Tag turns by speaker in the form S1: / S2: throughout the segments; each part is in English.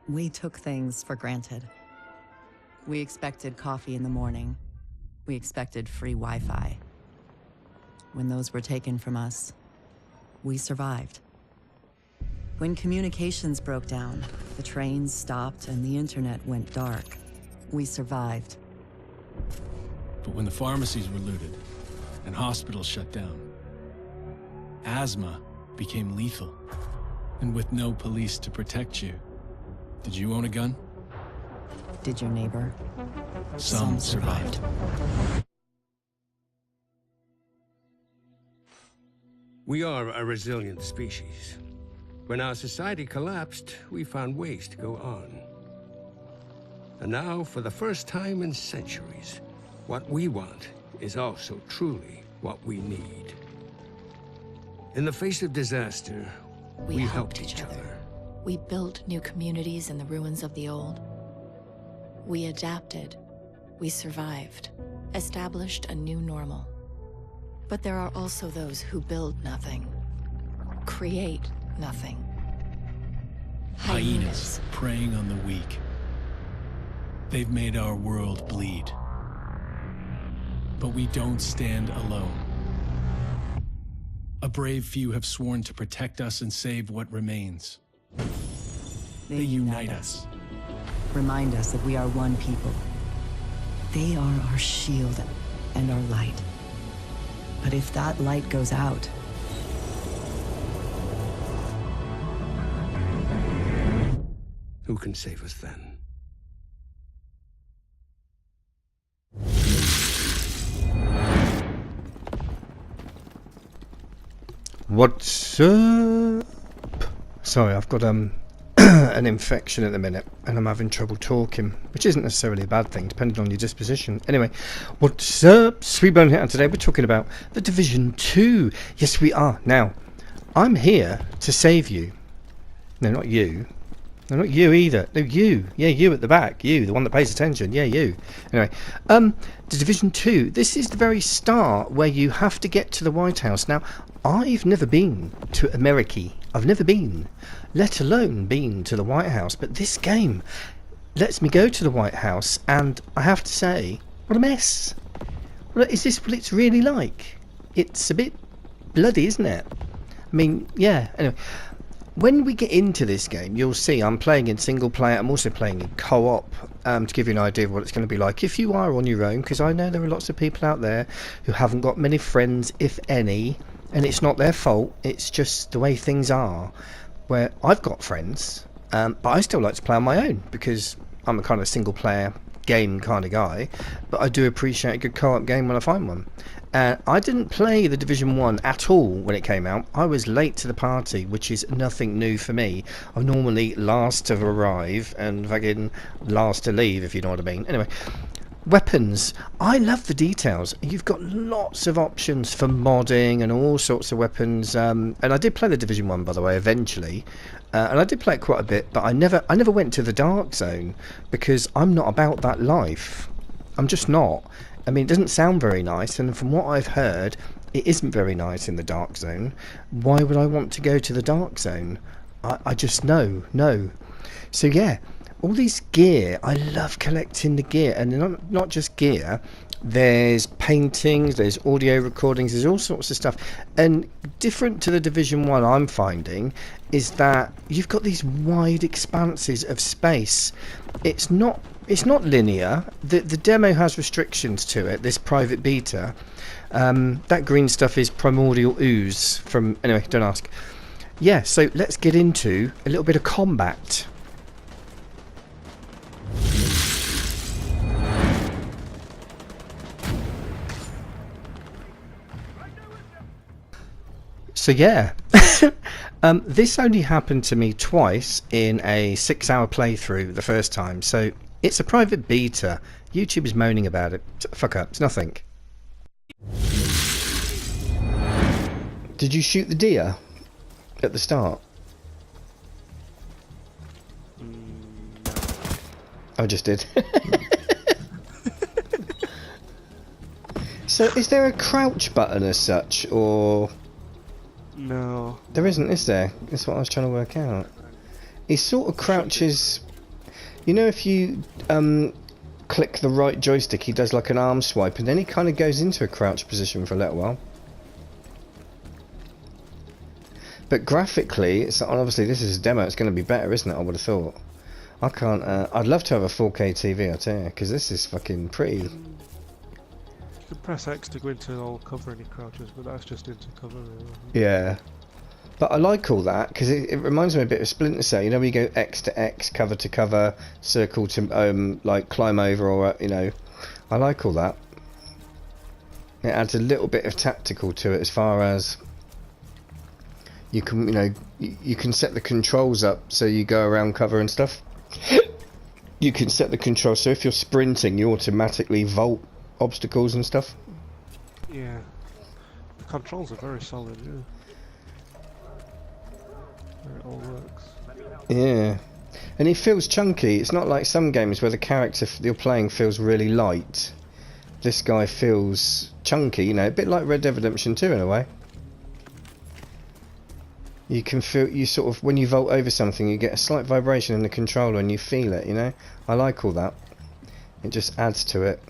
S1: We took things for granted. We expected coffee in the morning. We expected free Wi-Fi. When those were taken from us, we survived. When communications broke down, the trains stopped and the internet went dark, we survived.
S2: But when the pharmacies were looted and hospitals shut down, asthma became lethal. And with no police to protect you, did you own a gun?
S1: Did your neighbor?
S2: Some survived.
S3: We are a resilient species. When our society collapsed, we found ways to go on. And now, for the first time in centuries, what we want is also truly what we need. In the face of disaster, we helped each other.
S4: We built new communities in the ruins of the old. We adapted. We survived. Established a new normal. But there are also those who build nothing. Create nothing.
S2: Hyenas preying on the weak. They've made our world bleed. But we don't stand alone. A brave few have sworn to protect us and save what remains. They unite us.
S1: Remind us that we are one people. They are our shield and our light. But if that light goes out,
S3: who can save us then?
S5: What's up? Sorry, I've got an infection at the minute and I'm having trouble talking, which isn't necessarily a bad thing depending on your disposition. Anyway, what's up? SweetBolin here, and today we're talking about The Division 2. Yes, we are. Now, I'm here to save you. No, not you. No, not you either. No, you. Yeah, you at the back. You, the one that pays attention. Yeah, you. Anyway, The Division 2. This is the very start where you have to get to the White House. Now, I've never been to America. I've never been, let alone been to the White House. But this game lets me go to the White House, and I have to say, what a mess. Well, is this what it's really like? It's a bit bloody, isn't it? I mean, yeah. Anyway. When we get into this game, you'll see I'm playing in single player. I'm also playing in co-op to give you an idea of what it's going to be like if you are on your own, because I know there are lots of people out there who haven't got many friends, if any, and it's not their fault. It's just the way things are, where I've got friends, but I still like to play on my own because I'm a kind of single player game kind of guy, but I do appreciate a good co-op game when I find one. I didn't play The Division 1 at all when it came out. I was late to the party, which is nothing new for me. I'm normally last to arrive and fucking last to leave, if you know what I mean. Anyway, weapons. I love the details. You've got lots of options for modding and all sorts of weapons. And I did play The Division 1, by the way, eventually. And I did play it quite a bit, but I never went to the Dark Zone because I'm not about that life. I'm just not. I mean, it doesn't sound very nice, and from what I've heard, it isn't very nice in the Dark Zone. Why would I want to go to the Dark Zone? I just no. So yeah, all these gear, I love collecting the gear, and not just gear. There's paintings, there's audio recordings, there's all sorts of stuff. And different to the Division 1 I'm finding is that you've got these wide expanses of space. It's not linear. The demo has restrictions to it, this private beta. That green stuff is primordial ooze from... Anyway, don't ask. Yeah, so let's get into a little bit of combat. So yeah, this only happened to me twice in a 6-hour playthrough the first time, so it's a private beta. YouTube is moaning about it. Fuck up, it's nothing. Did you shoot the deer at the start? I just did. So is there a crouch button as such, or...
S6: No.
S5: There isn't, is there? That's what I was trying to work out. He sort of crouches You know, if you click the right joystick, he does like an arm swipe, and then he kind of goes into a crouch position for a little while. But graphically, it's obviously this is a demo. It's going to be better, isn't it? I would have thought. I can't. I'd love to have a 4K TV, I tell you, because this is fucking pretty.
S6: You can press X to go into all cover any crouches, but that's just into cover.
S5: Yeah. But I like all that because it reminds me a bit of Splinter Cell. You know, where you go X to X, cover to cover, circle to like climb over, or you know, I like all that. It adds a little bit of tactical to it as far as you can, you know, you can set the controls up so you go around cover and stuff. You can set the controls so if you're sprinting, you automatically vault obstacles and stuff.
S6: Yeah, the controls are very solid. Yeah. It all works.
S5: Yeah, and it feels chunky. It's not like some games where the character you're playing feels really light. This guy feels chunky, you know, a bit like Red Dead Redemption 2 in a way. You can feel, you sort of, when you vault over something, you get a slight vibration in the controller and you feel it, you know. I like all that. It just adds to it.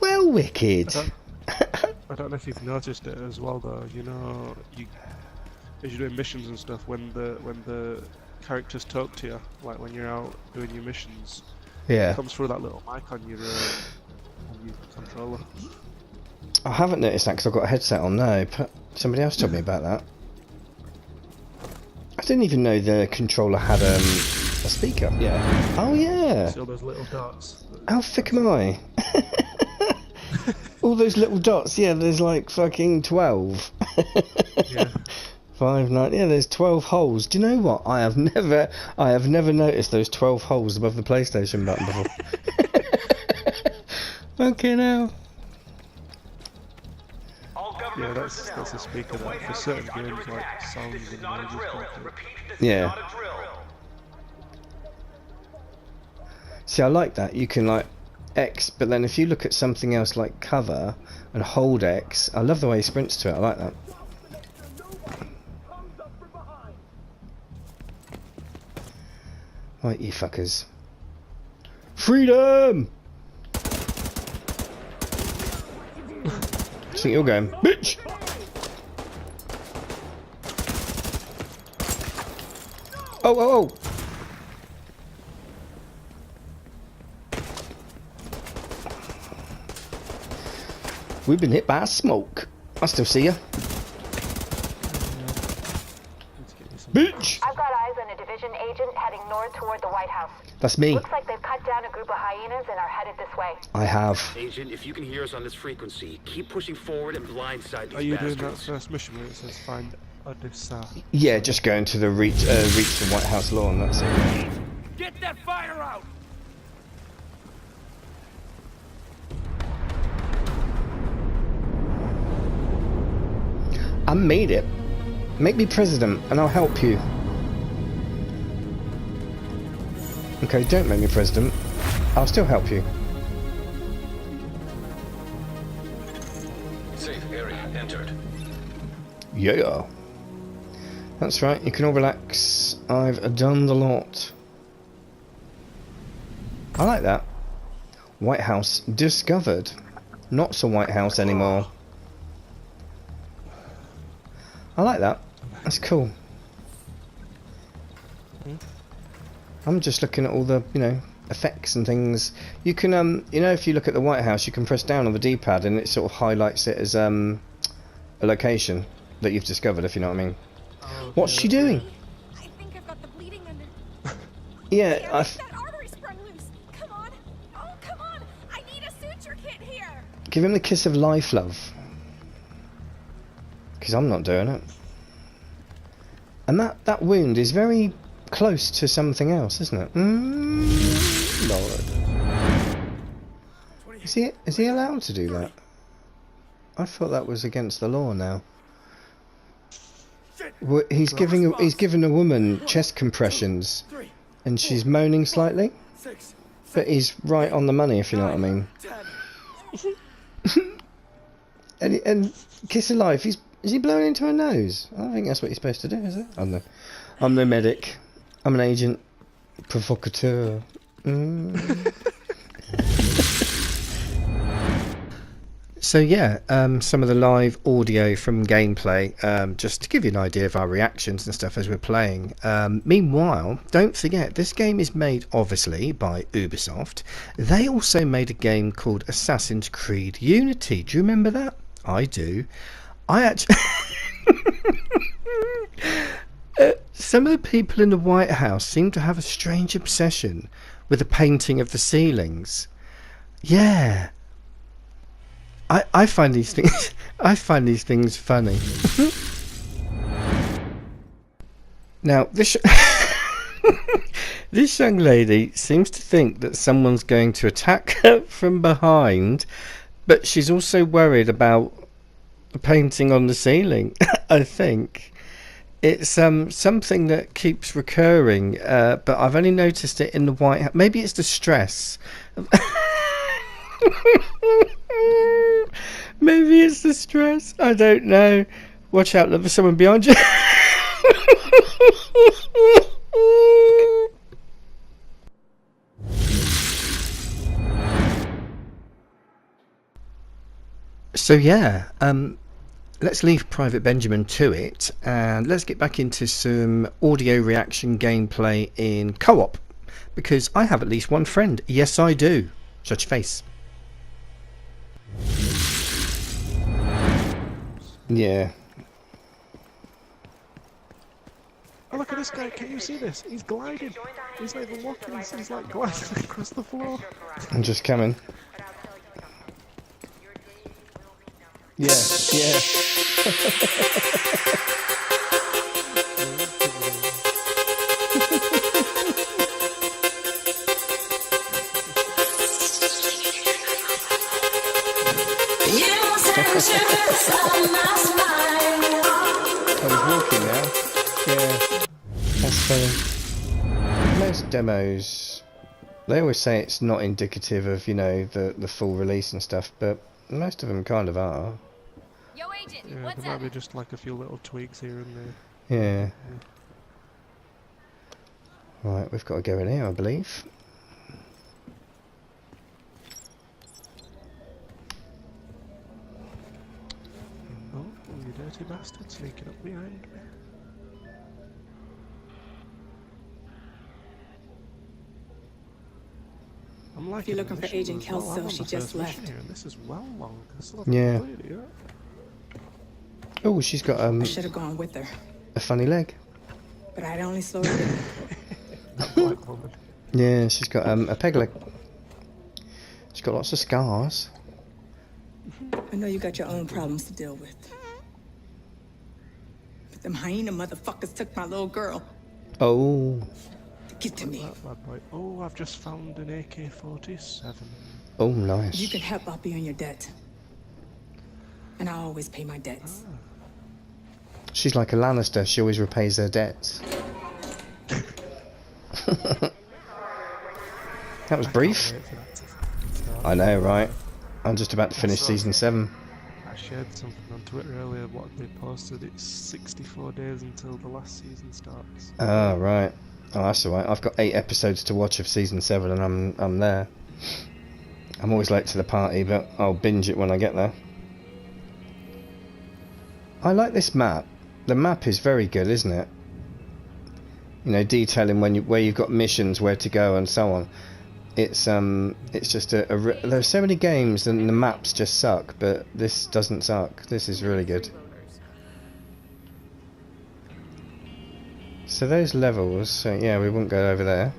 S5: Well, wicked.
S6: I don't know if you've noticed it as well, though. You know, as you're doing missions and stuff, when the characters talk to you, like when you're out doing your missions,
S5: Yeah.
S6: it comes through that little mic on your controller.
S5: I haven't noticed that because I've got a headset on now, but somebody else told me about that. I didn't even know the controller had a speaker. Yeah. Oh yeah.
S6: See all those little dots?
S5: How thick am I? All those little dots, yeah, there's like fucking 12.
S6: Yeah.
S5: 5, 9, yeah, there's 12 holes. Do you know what? I have never noticed those 12 holes above the PlayStation button before. Okay, now.
S6: Yeah, that's a speaker that for certain games like sounds and noises.
S5: Yeah. See, I like that. You can like X, but then if you look at something else like cover and hold X, I love the way he sprints to it. I like that. Right, you fuckers. Freedom! I think you're going, bitch! Oh, oh, oh! We've been hit by a smoke. I still see you. Bitch!
S7: I've got eyes on a division agent heading north toward the White House.
S5: That's me.
S7: Looks like they've cut down a group of hyenas and are headed this way.
S5: I have.
S8: Agent, if you can hear us on this frequency, keep pushing forward and blindside these
S6: Are you doing that
S8: bastards.
S6: first mission where it says find Odessa?
S5: Yeah, just going to the reach the White House lawn, that's it.
S8: Get that fire out!
S5: I made it. Make me president and I'll help you. Okay, don't make me president. I'll still help you.
S8: Safe area entered.
S5: Yeah. That's right, you can all relax. I've done the lot. I like that. White House discovered. Not so White House anymore. I like that. That's cool. I'm just looking at all the, you know, effects and things. You can, you know, if you look at the White House, you can press down on the D-pad and it sort of highlights it as a location that you've discovered, if you know what I mean.
S6: Oh,
S5: What's she doing?
S9: I think I've got the bleeding under.
S5: Yeah,
S9: Damn it, that artery sprung loose. Come on. Oh, come on. I need a suture kit here.
S5: give him the kiss of life, love. Because I'm not doing it. And that wound is very close to something else, isn't it? Lord. Is he allowed to do that? I thought that was against the law now. He's giving a woman chest compressions, and she's moaning slightly. But he's right on the money, if you know what I mean. and kiss of life. Is he blowing into her nose? I don't think that's what you're supposed to do, is it? I'm the medic. I'm an agent provocateur. So yeah, some of the live audio from gameplay, just to give you an idea of our reactions and stuff as we're playing. Meanwhile, don't forget, this game is made obviously by Ubisoft. They also made a game called Assassin's Creed Unity. Do you remember that? I do. I actually... some of the people in the White House seem to have a strange obsession with the painting of the ceilings. Yeah. I find these things funny. Now this this young lady seems to think that someone's going to attack her from behind, but she's also worried about the painting on the ceiling. I think it's something that keeps recurring, but I've only noticed it in the White House. Maybe it's the stress. Maybe it's the stress. I don't know. Watch out, there's someone behind you. So yeah, let's leave Private Benjamin to it, and let's get back into some audio reaction gameplay in co-op, because I have at least one friend. Yes, I do. Shut your face. Yeah.
S6: Oh, look at this guy. Can you see this? He's gliding. He's not even walking. He's like gliding across the floor.
S5: I'm just coming. Yeah, yeah. He's walking now. Yeah, that's funny. Most demos, they always say it's not indicative of, you know, the full release and stuff, but most of them kind of are.
S9: Yo, agent,
S6: Yeah,
S9: what's
S6: there might
S9: up?
S6: be just like a few little tweaks here and there.
S5: Yeah. Right, we've got to go in here, I believe.
S6: Oh, you dirty bastard, sneaking up behind me. I'm liking
S10: You're looking
S6: the
S10: for
S6: missions
S10: Agent
S6: as well. I'm
S10: Kelso,
S6: on
S10: she
S6: the
S10: just
S6: first mission
S10: left.
S6: here, and this is well long. I still haven't
S5: Yeah.
S6: completed it yet.
S5: Oh, she's got
S10: I should have gone with her,
S5: a funny leg.
S10: but I'd only slowed her down.
S6: That black woman.
S5: Yeah, she's got a peg leg. She's got lots of scars.
S10: I know you got your own problems to deal with. But them hyena motherfuckers took my little girl.
S5: Oh,
S10: Get to me.
S6: That bad boy. Oh, I've just found an AK-47.
S5: oh,
S10: If you
S5: nice.
S10: can help, I'll be on your debt. And I always pay my debts.
S5: She's like a Lannister. She always repays her debts. That was brief.
S6: Wait for that to start.
S5: I know, right? I'm just about to finish season 7.
S6: I shared something on Twitter earlier. What they posted. It's 64 days until the last season starts.
S5: Ah, right. Oh, that's alright. I've got 8 episodes to watch of season 7, and I'm there. I'm always late to the party, but I'll binge it when I get there. I like this map. The map is very good, isn't it? You know, detailing where you've got missions, where to go, and so on. It's just there are so many games and the maps just suck, but this doesn't suck. This is really good. So those levels, so yeah, we won't go over there.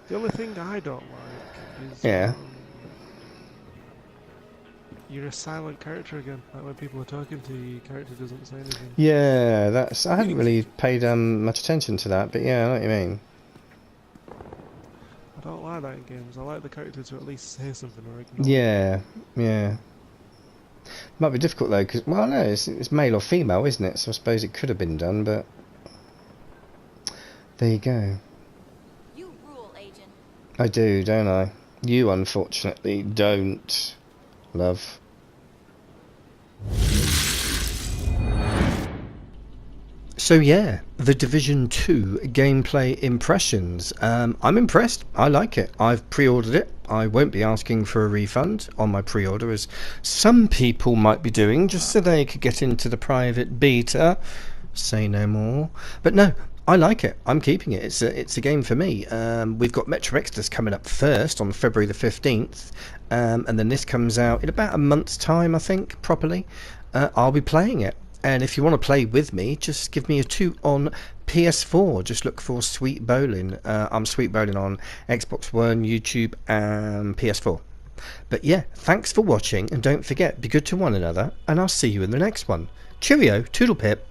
S6: The only thing I don't like is
S5: Yeah.
S6: You're a silent character again. Like when people are talking to you, your character doesn't say anything.
S5: Yeah, that's. I hadn't really paid much attention to that, but yeah, I know what you mean.
S6: I don't like that in games. I like the character to at least say something or ignore.
S5: Yeah, yeah. Might be difficult though, because well, no, it's male or female, isn't it? So I suppose it could have been done, but there you go.
S9: You rule, agent.
S5: I do, don't I? You unfortunately don't, love. So yeah, The Division 2 gameplay impressions. I'm impressed. I like it. I've pre-ordered it. I won't be asking for a refund on my pre-order, as some people might be doing, just so they could get into the private beta. Say no more. But no, I like it. I'm keeping it. It's a game for me. We've got Metro Exodus coming up first on February the 15th, and then this comes out in about a month's time, I think, properly. I'll be playing it. And if you want to play with me, just give me a 2 on PS4. Just look for SweetBolin. I'm SweetBolin on Xbox One, YouTube, and PS4. But yeah, thanks for watching, and don't forget, be good to one another, and I'll see you in the next one. Cheerio, toodle pip.